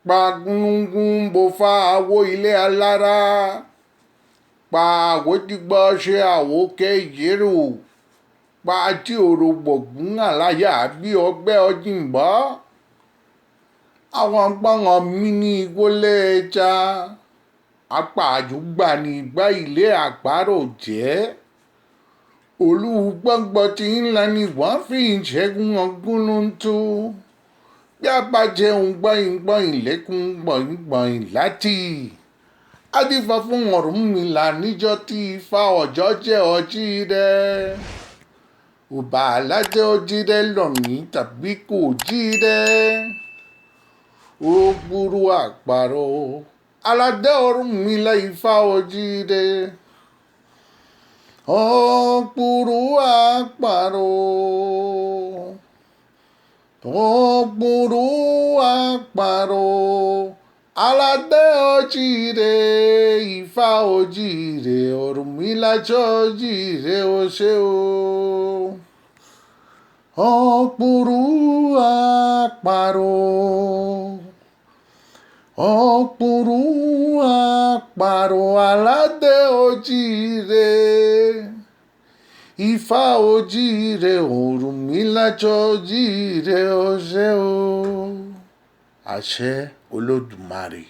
Pagnugun bofa àwo ilé alára. Pa àwo tí gbọ́ ṣe àwo kejìrò. Pa tí òrò gbọ̀gún àláyà bí ọgbẹ́ ọjìnbọ́. Àwọn gbọ́ngàn mi ní ìwọlé ẹja. Apá àjùgbà ní ìgbà ilé àgbárò jẹ́. Olùgbọ́ngbọ́n tí ńlá ni wọ́n fi ń ṣẹ́gun ọgúnlùntù. Bí a bá jẹun gbọ̀yìn lẹ́kùn gbọ̀yìn láti. Adífá fún Ọ̀rúnmìlà níjọ́ tí Ifá ọjọ́ jẹ́ ọjí rẹ̀. Ọba alájẹ́ ọjí rẹ̀ lọ́mí tàbí kò jí rẹ̀. Ó gbúrú àparò. Aládé Ọ̀rúnmìlà Ifá ọjí rẹ̀. Ó gbúrú àparò. Ó gbúrú àparò. Aládé ọjí rẹ̀. Ifá ọjí rẹ̀. Ọ̀rúnmìlà ọjí rẹ̀ ó ṣe o. Ó gbúrú àparò. Ó gbúrú àparò. Aládé ọjí rẹ̀. Ifá ọjí rẹ̀. Ọ̀rúnmìlà ọjí rẹ̀ ó ṣe o. Àṣẹ Olódùmarè.